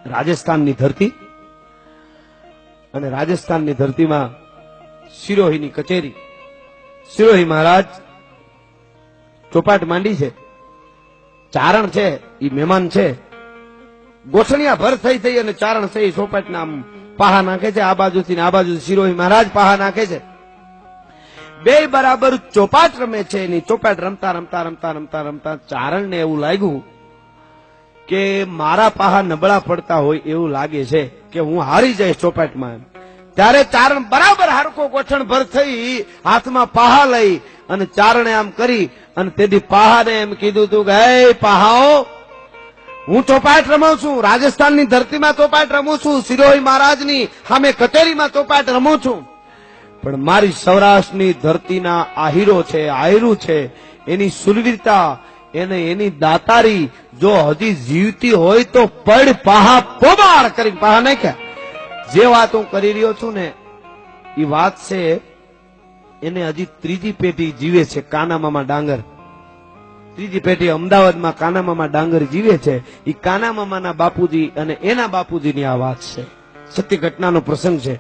રાજસ્થાનની ધરતી અને રાજસ્થાનની ધરતીમાં સિરોહીની કચેરી. સિરોહી મહારાજ ચોપાટ માંડી છે, ચારણ છે, ઈ મહેમાન છે. ગોઠણિયા ભર થઈ અને ચારણ થઈ ચોપાટના આમ પાહા નાખે છે, આ બાજુથી ને આ બાજુ સિરોહી મહારાજ પાહા નાખે છે. બે બરાબર ચોપાટ રમે છે. એની ચોપાટ રમતા રમતા રમતા રમતા રમતા ચારણને એવું લાગ્યું કે મારા પાહા નબળા પડતા હોય એવું લાગે છે કે હું હારી જઈશ ચોપાટમાં. ત્યારે ચારણ બરાબર હારકો ગોઠણ ભર થઈ હાથમાં પાહા લઈ અને ચારણે આમ કરી અને તેથી પાહાને એમ કીધું હતું કે હે પાહાઓ, હું ચોપાટ રમું છું, રાજસ્થાનની ધરતીમાં ચોપાટ રમું છું, સિરોહી મહારાજની સામે કચેરીમાં ચોપાટ રમું છું, પણ મારી સૌરાષ્ટ્રની ધરતીના આહીરો છે, આયરું છે, એની સુરવીરતા, એની દાતારી જો હજી જીવતી હોય તો પડ પાહા પોબાળ કરીને પાહા નાખ્યા. જે વાત હું કરી રહ્યો છું ને એ વાત છે, એને હજી ત્રીજી પેઢી જીવે છે. કાનામામા ડાંગર ત્રીજી પેઢી અમદાવાદમાં કાનામામા ડાંગર જીવે છે. એ કાનામામાના બાપુજી અને એના બાપુજીની આ વાત છે, સત્ય ઘટનાનો પ્રસંગ છે.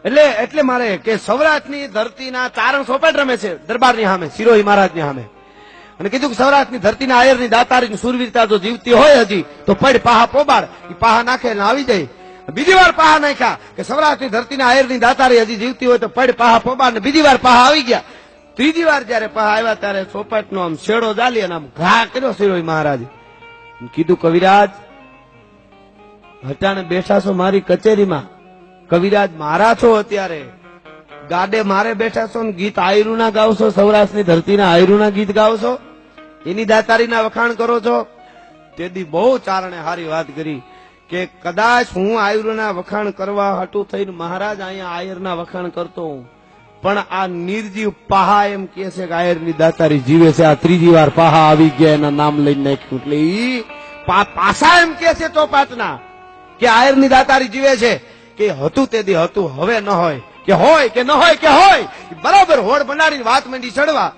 એટલે મારે કે સૌરાષ્ટ્રની ધરતીના ચારણ ચોપાટ રમે છે દરબારની સામે, સિરોહી મહારાજની સામે, અને કીધું કે સૌરાષ્ટ્રની ધરતીના આયરની દાતારીની સુરવીરતા જો જીવતી હોય હજી તો પડ પાહા પોબાળ. એ પાહા નાખે ને આવી જાય. બીજી વાર પાહા નાખ્યા કે સૌરાષ્ટ્રની ધરતીના આયરની દાતારી હજી જીવતી હોય તો પડ પાહા પોબાળ, ને બીજી વાર પાહા આવી ગયા. ત્રીજી વાર જયારે પાહા આવ્યા ત્યારે ચોપાટનો આમ શેડો ચાલી અને આમ ઘા કર્યો સિરોહી મહારાજ. કીધું કવિરાજ, હટાણે બેઠા છો મારી કચેરીમાં, કવિરાજ મારા છો, અત્યારે ગાડે મારે બેઠા છો ને ગીત આયરુના ગાવ છો, સૌરાષ્ટ્રની ધરતીના આયરુના ગીત ગાવ છો, એની દાતારીના વખાણ કરો છો. તેથી બહુ ચારણે હારી વાત કરી કે કદાચ હું આયરુના વખાણ કરવા હાટું થઈને મહારાજ અહીંયા આયરના વખાણ કરતો હું, પણ આ નિર્જીવ પાહા એમ કે છે કે આયરની દાતારી જીવે છે. આ ત્રીજી વાર પાહા આવી ગયા, એના નામ લઈને નાખ્યું. એટલે ઈ પાસા એમ કે છે ચોપાટના કે આયરની દાતારી જીવે છે, કે હતું તે દી હતું, હવે ન હોય, કે હોય કે ન હોય, કે હોય. બરાબર હોડ બનાડીને વાત માંડી ચડવા.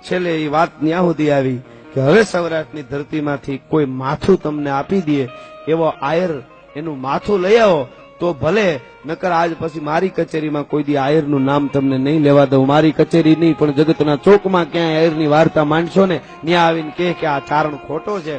છેલ્લે એ વાત ન્યા સુધી આવી કે હવે સૌરાષ્ટ્રની ધરતીમાંથી કોઈ માથું તમને આપી દે એવો આયર, એનું માથું લઈ આવો તો ભલે, નકર આજ પછી મારી કચેરીમાં કોઈ દી આયરનું નામ તમને નહીં લેવા દઉં. મારી કચેરી નહીં પણ જગતના ચોકમાં ક્યાંય આયરની વાર્તા માંડશો ને ત્યાં આવીને કે આ ચારણ ખોટો છે,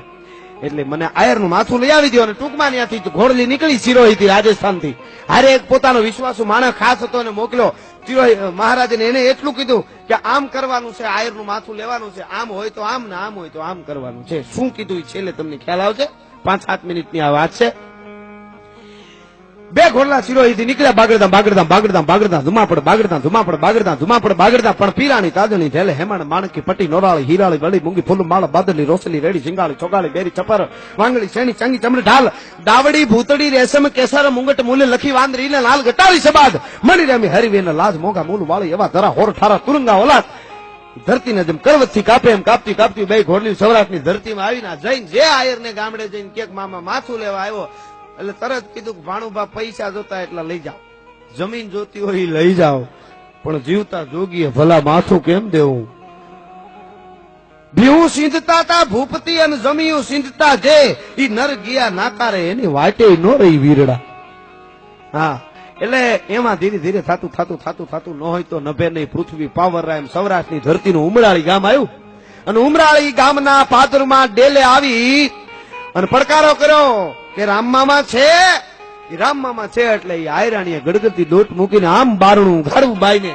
એટલે મને આયરનું માથું લઈ આવી દો. અને ટૂંકમાં ત્યાંથી ઘોડલી નીકળી સિરોહીથી, રાજસ્થાનથી. હારે એક પોતાનો વિશ્વાસુ માણસ ખાસ હતો અને મોકલ્યો સિરોહી મહારાજને. એને એટલું કીધું કે આમ કરવાનું છે, આયરનું માથું લેવાનું છે, આમ હોય તો આમ ને આમ હોય તો આમ કરવાનું છે. શું કીધું છેલ્લે તમને ખ્યાલ આવશે. 5-7 મિનિટની આ વાત છે. બે ઘોડલા સિરોહીથી નીકળ્યા બાગડધામ, બાગડધામ, બાગડધામ, બાગડધામ, ધુમાપડ, બાગડધામ, ધુમાપડ, બાગડધામ, ધુમાપડ, બાગડધામ. પણ પીરાણી, તાજણી, ઢેલે, હેમાણ, માણકી, પટ્ટી, નોરાળી, હીરાળી, વળી, મૂંગી, ફૂલ, માળ, બાદલી, રોસલી, રેડી, સિંગાળી, ચોગાળી, બેરી, ચપર, વાંગળી, શેણી, ચંગી, ચમડી, ઢાલ, દાવડી, ભૂતડી, રેશમ, કેસર, મુંગટ, મૂલે, લખી, વાંદરી ને લાલ ગટાળી સબાદ, મણી રેમી, હરીવે ને લાજ, મોગા, મૂલ, વાળી, એવા ધરા, હોર, ઠારા, તુરંગા, ઓલાદ. ધરતીને જેમ કરવતથી કાપે એમ કાપતી કાપતી બે ઘોડલી સૌરાષ્ટ્રની ધરતીમાં આવીને જઈને જે આયરને ગામડે જઈને કેક મામા માથું લેવા આવ્યો એટલે તરત કીધું કે ભાણુભા પૈસા જોતા એટલા લઈ જાઓ, જમીન જોતી હોય લઈ જાઓ, પણ જીવતા જોગીએ ભલા માથું કેમ દેવું. ભીવું સિંધતા તા ભૂપતી અને જમીયું સિંધતા જે ઈ નર ગયા નાકારે એની વાટે નો રહી વીરડા. હા, એટલે એમાં ધીરે ધીરે થતું ન હોય તો નભે નહીં પૃથ્વી પાવર. એમ સૌરાષ્ટ્રની ધરતીનું ઉમરાળી ગામ આવ્યું અને ઉમરાળી ગામના પાદરમાં ડેલે આવી અને પડકારો કર્યો કે રામમામા છે. રામમામા છે એટલે એ આયરાણીએ ગડગડતી દોટ મૂકીને આમ બારણું ઉઘાડવું બાઈને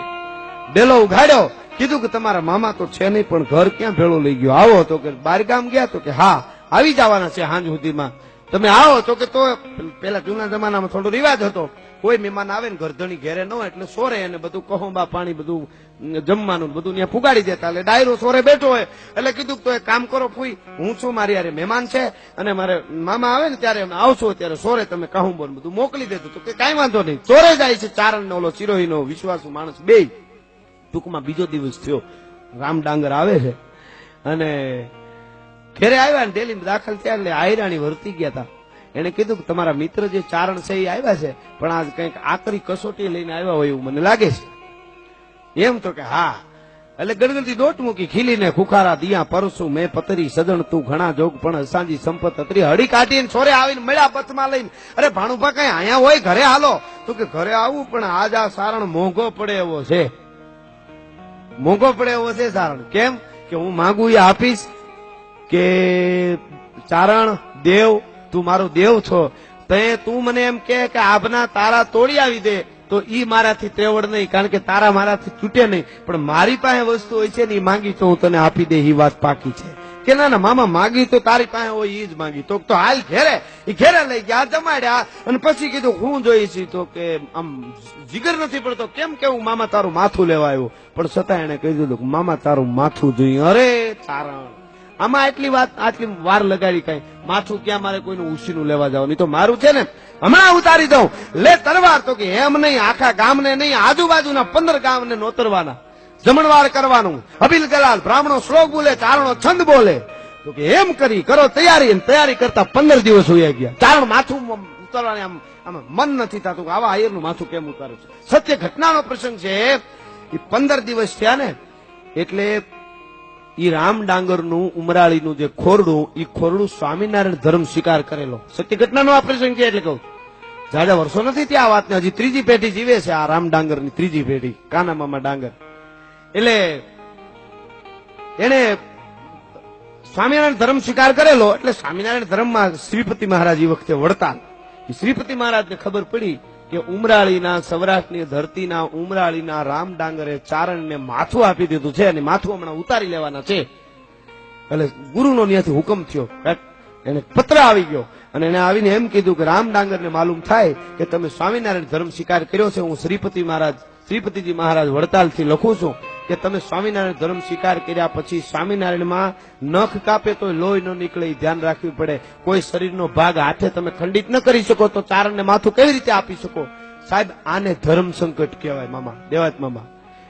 ડેલો ઉઘાડ્યો. કીધું કે તમારા મામા તો છે નહીં પણ ઘર ક્યાં ભેળો લઈ ગયો, આવો. તો કે બાર ગામ ગયા. તો કે હા આવી જવાના છે સાંજ સુધીમાં, તમે આવો. તો કે તો પેલા જૂના જમાનામાં થોડો રિવાજ હતો, કોઈ મહેમાન આવે ને ઘરધણી ઘેરે ન હોય એટલે સોરે અને બધું કહુંબા પાણી બધું જમવાનું બધું ત્યાં ફુગાડી દેતા. એટલે ડાયરો સોરે બેઠો હોય એટલે કીધું તો એક કામ કરો ફૂઈ, હું છું, મારી યારે મહેમાન છે અને મારે મામા આવે ને ત્યારે આવશો ત્યારે સોરે તમે કહું બોલ બધું મોકલી દેતું. તો કે કઈ વાંધો નહીં. સોરે જાય છે ચારણ નો ઓલો સિરોહી નો વિશ્વાસુ માણસ બે. ટૂંકમાં બીજો દિવસ થયો, રામ ડાંગર આવે છે અને ઘેરે આવ્યા ને ડેલી દાખલ થયા એટલે આયરાણી વર્તી ગયા હતા. એને કીધું કે તમારા મિત્ર જે ચારણ છે એ આવ્યા છે પણ આજ કંઈક આકરી કસોટી લઈને આવ્યા હોય એવું મને લાગે છે. એમ તો કે હા એટલે ગણગણતી દોટ મૂકી, ખીલીને ખુખારા દિયા પરસું મેં પતરી સજણ તું ઘણા જોગ પણ અસાંજી સંપત અતરી. હળી કાઢીને છોરે આવીને મળ્યા બથમાં લઈને, અરે ભાણુભા કઈ અહીંયા હોય ઘરે હાલો. તો કે ઘરે આવું પણ આજ આ સારણ મોંઘો પડે એવો છે, મોંઘો પડે એવો છે સારણ. કેમ કે હું માંગુ એ આપીશ કે ચારણ દેવ તું મારો દેવ છો, તે તું મને એમ કે આભના તારા તોડી આવી દે તો ઈ મારાથી ત્રેવડ નહીં, કારણ કે તારા મારાથી છૂટે નહીં. પણ મારી પાસે વસ્તુ હોય છે ને એ માંગી તો હું તને આપી દે, એ વાત પાકી છે. કે ના ના મામા માગી તો તારી પાસે હોય એ જ માંગી. તો હાલ ઘેરે, એ ઘેરે લઈ ગયા, જમાડ્યા અને પછી કીધું હું જોઈશ. તો કે આમ જીગર નથી પડતો કેમ કેવું મામા તારું માથું લેવા આવ્યું, પણ છતાં એને કહી દીધું કે મામા તારું માથું જોઈએ. અરે ચારણ આમાં આટલી વાત આટલી વાર લગાડી, કઈ માથું ક્યાં મારે કોઈનું ઉછીનું લેવા જવાનું, તો મારું છે ને હમણાં ઉતારી દઉં. લે તરવાર. તો કે એમ નહીં, આખા ગામને નહીં આજુબાજુના 15 ગામને નોતરવાના, જમણવાર કરવાનું, અબિલ ગલાલ બ્રાહ્મણો શ્લોક બોલે, ચારણો છંદ બોલે. તો કે એમ કરી કરો તૈયારી. તૈયારી કરતા 15 દિવસ હોઈ ગયા. ચારણ માથું ઉતારવાની આમ મન નથી થતું, આવા આયરનું માથું કેમ ઉતારું છે. સત્ય ઘટનાનો પ્રસંગ છે. એ 15 દિવસ થયા ને એટલે ઈ રામ ડાંગરનું ઉમરાળીનું જે ખોરડું, ઈ ખોરડું સ્વામિનારાયણ ધર્મ સ્વીકાર કરેલો. સત્ય ઘટનાનો આ પ્રસંગ છે. એટલે કહું જાજા વર્ષો નથી ત્યાં વાતને, હજી 3જી પેઢી જીવે છે આ રામ ડાંગરની 3જી પેઢી, કાના મામા ડાંગર. એટલે એને સ્વામિનારાયણ ધર્મ સ્વીકાર કરેલો. એટલે સ્વામિનારાયણ ધર્મમાં શ્રીપતિ મહારાજ એ વખતે વડતાલ. શ્રીપતિ મહારાજને ખબર પડી કે ઉમરાળીના સૌરાષ્ટ્રની ધરતીના ઉમરાળીના રામ ડાંગરે ચારણને માથું આપી દીધું છે અને માથું હમણાં ઉતારી લેવાના છે. એટલે ગુરુનો ત્યાંથી હુકમ થયો, એને પત્ર આવી ગયો અને એને આવીને એમ કીધું કે રામ ડાંગરને માલુમ થાય કે તમે સ્વામિનારાયણ ધર્મ સ્વીકાર કર્યો છે, હું શ્રીપતિજી મહારાજ વડતાલથી લખું છું કે તમે સ્વામિનારાયણ ધર્મ સ્વીકાર કર્યા પછી સ્વામિનારાયણમાં નખ કાપે તો લોહી ન નીકળે, ધ્યાન રાખવી પડે. કોઈ શરીરનો ભાગ હાથે તમે ખંડિત ન કરી શકો તો ચારણને માથું કેવી રીતે આપી શકો? સાહેબ આને ધર્મ સંકટ કહેવાય મામા, દેવાત મામા.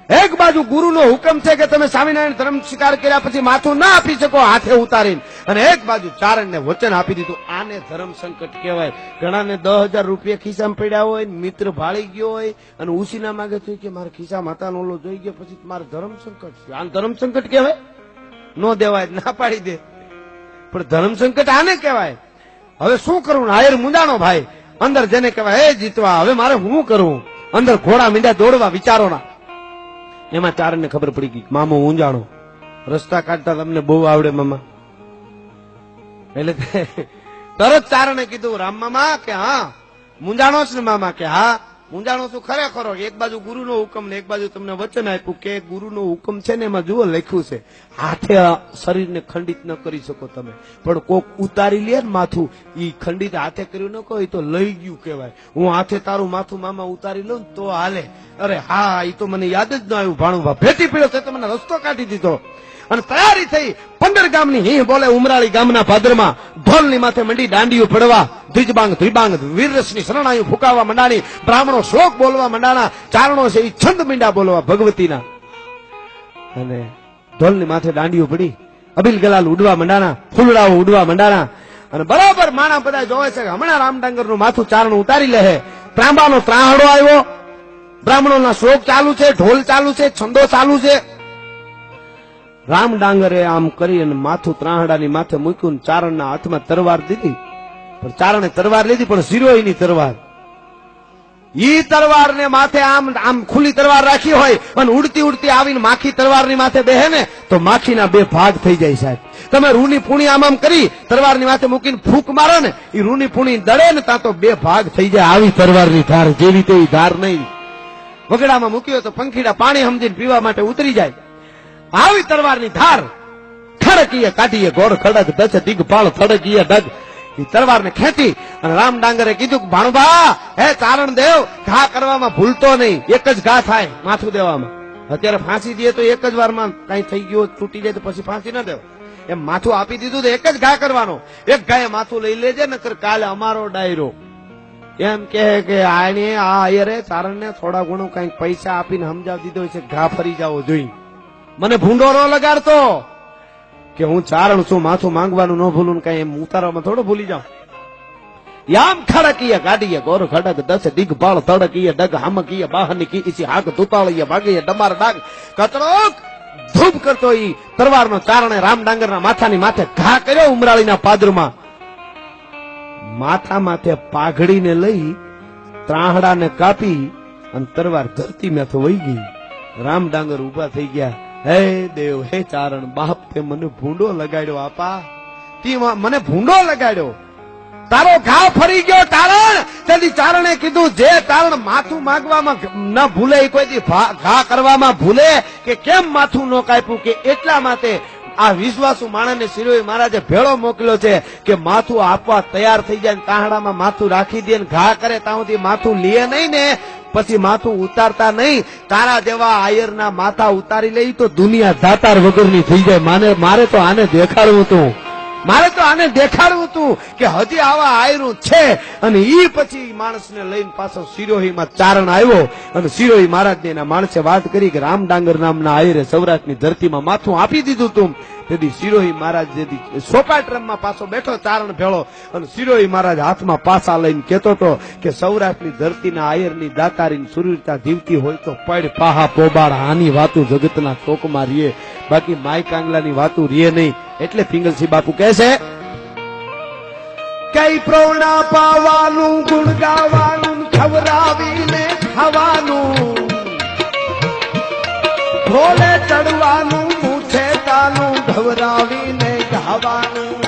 એક બાજુ ગુરુનો હુકમ છે કે તમે સ્વામિનારાયણ ધર્મ સ્વીકાર કર્યા પછી માથું ના આપી શકો હાથે ઉતારીને, અને એક બાજુ ચારણને વચન આપી દીધું. આને ધર્મ સંકટ કહેવાય. ઘણાને 10,000 રૂપિયા ખિસ્સામાં પડ્યા હોય, મિત્ર ભાળી ગયો હોય અને ઉસીના માંગે તો કે મારા ખિસ્સા માતાનો ઓલો જોઈ ગયો, પછી મારે ધર્મ સંકટ છે. આ ધર્મ સંકટ કહેવાય? નો દેવાય, ના પાડી દે. પણ ધર્મ સંકટ આને કહેવાય. હવે શું કરવું? હાયર મુંજાણો ભાઈ. અંદર જેને કહેવાય હે જીતવા, હવે મારે શું કરવું? અંદર ઘોડા મીંડા દોડવા વિચારોના. એમાં ચારણને ખબર પડી ગઈ મામો ઊંજાણો, રસ્તા કાઢતા તમને બહુ આવડે મામા. એટલે તરત ચારણે કીધું રામ મામા કે હા મુંજાણો છે ને મામા? કે હા મુંજાણો છું ખરેખરો. એક બાજુ ગુરુનો હુકમ ને એક બાજુ તમને વચન આપ્યું કે ગુરુનો હુકમ છે ને એમાં જુઓ લખ્યું છે હાથે શરીરને ખંડિત ન કરી શકો તમે, પણ કોક ઉતારી લે ને માથું, ઈ ખંડિત હાથે કર્યું ન કહો તો લઈ ગયું કહેવાય. હું હાથે તારું માથું મામા ઉતારી લઉં તો હાલે. અરે હા, એ તો મને યાદ જ ન આવ્યું ભાણુભા, ભેટી પીડ્યો છે તો મને રસ્તો કાઢી દીધો. અને તૈયારી થઈ 15 ગામની હિં બોલે. ઉમરાળી ગામના ભાદરમાં ઢોલની માથે મંડી દાંડીઓ પડવા, ધ્રિજબાંગ વીરરસની શરણાયું ફૂંકાવા મંડાણી, બ્રાહ્મણો શ્લોક બોલવા મંડાણા, ચારણો છે એ છંદ મીંડા બોલવા ભગવતીના, અને ઢોલની માથે દાંડીઓ પડી, અબિલ ગલાલ ઉડવા મંડાણા, ફૂલડાઓ ઉડવા મંડાણા. અને બરાબર માણા બધા જોવે છે કે હમણાં રામડાંગરનું માથું ચારણ ઉતારી લે. ત્રાંબાનો ત્રાહડો આવ્યો, બ્રાહ્મણોના શ્લોક ચાલુ છે, ઢોલ ચાલુ છે, છંદો ચાલુ છે. રામ ડાંગરે આમ કરી અને માથું ત્રાહડાની માથે મૂક્યું, ચારણના હાથમાં તરવાર દીધી. પણ ચારણે તરવાર લીધી પણ શિરોહીની તરવાર. ઈ તરવારને માથે આમ આમ ખુલ્લી તરવાર રાખી હોય અને ઉડતી ઉડતી આવીને માખી તરવારની માથે બેહે ને તો માખીના 2 ભાગ થઈ જાય સાહેબ. તમે રૂની પૂણી આમ કરી તરવારની માથે મૂકીને ફૂંક મારો ને, એ રૂની પૂણી દળે ને ત્યાં તો 2 ભાગ થઈ જાય. આવી તરવારની ધાર, જેવી તેવી ધાર નહીં. વગડામાં મૂક્યો તો પંખીડા પાણી સમજીને પીવા માટે ઉતરી જાય. આવી તરવારની ધાર ખડકીએ કાઢીએ ગોળ ખડક દસ દિગપાળ થડકીએ ડગ. એ તરવારને ખેંચી અને રામ ડાંગરે કીધું કે ભાણુભા હે ચારણ દેવ, ઘા કરવામાં ભૂલતો નહીં, એક જ ઘા થાય માથું દેવામાં. અત્યારે ફાંસી દે તો એક જ વારમાં કઈ થઈ ગયું તૂટી જાય તો પછી ફાંસી ના દેવ. એમ માથું આપી દીધું તો એક જ ઘા કરવાનો. એક ગાય માથું લઈ લેજે, નકર કાલે અમારો ડાયરો. એમ કહે કે આને આ આયરે ચારણને થોડા ઘણું કઈક પૈસા આપીને સમજાવી દીધો છે ઘા ફરી જાવો જોઈ. મને ભૂંડો ન લગાડતો કે હું ચારણ છું, માથું માંગવાનું ન ભૂલું, કઈ એમ ઉતારવામાં થોડું ભૂલી જાઉં. યામ ખડકીએ કાઢીએ ગોર ખડક દસ દિગપાળ તડકીએ ડગ હામકીએ બાહની કી ઇસી હાક તુતાળીએ ભાગીએ ડમાર ડાગ કતરોક ધૂપ કરતો ઈ તરવારનો ચારણે રામડાંગરના માથાની માથે ઘા કર્યો ઉમરાળીના પાદરમાં. માથા માથે પાઘડીને લઈ ત્રાહડાને કાપી અને તરવાર ધરતી મેથો વહી ગઈ. રામડાંગર ઉભા થઈ ગયા. હે દેવ, હે ચારણ બાપ, તે મને ભૂંડો લગાડ્યો. આપા, તે મને ભૂંડો લગાડ્યો. તારો ઘા ફરી ગયો ચારણ. તેથી ચારણે કીધું, જે ચારણ માથું માંગવામાં ન ભૂલે, કોઈ દી ઘા કરવામાં ભૂલે કે કેમ માથું ન કાપ્યું, કે એટલા માટે આ વિશ્વાસુ માણસને શિરોઈ મહારાજે ભેળો મોકલ્યો છે કે માથું આપવા તૈયાર થઈ જાય, તાહડામાં માથું રાખી દે ને ઘા કરે ત્યાં સુધી માથું લે નહીં ને પછી માથું ઉતારતા નહીં. તારા જેવા આયરના માથા ઉતારી લઈ તો દુનિયા દાતાર વગરની થઈ જાય. મારે તો આને દેખાડવું હતું, મારે તો આને દેખાડવું હતું કે હજી આવા આયરું છે. અને ઈ પછી માણસને લઈને પાછો સિરોહીમાં ચારણ આવ્યો અને સિરોહી મહારાજને એના માણસે વાત કરી કે રામડાંગર નામના આયરે સૌરાષ્ટ્રની ધરતીમાં માથું આપી દીધું તું. તેથી સિરોહી મહારાજ જેથી સોપાટ રમમાં પાછો બેઠો ચારણ ભેળો અને સિરોહી મહારાજ હાથમાં પાસા લઈને કહેતો હતો કે સૌરાષ્ટ્રની ધરતીના આયરની દાતારીની સુરવીરતા જીવતી હોય તો પડ પાહા પોબાડ, આની વાતું જગતના ચોકમાં રીએ, બાકી માય કાંગલાની વાતું રીએ નહીં. એટલે પિંગલસિંહ બાપુ કહે છે, કઈ પ્રોણા પાવાનું, ગુણ ગાવાનું, ખવરાવીને ખાવાનું, ભોલે ચડવાનું, મૂછે તાનું ઢવરાવીને ગાવાનું.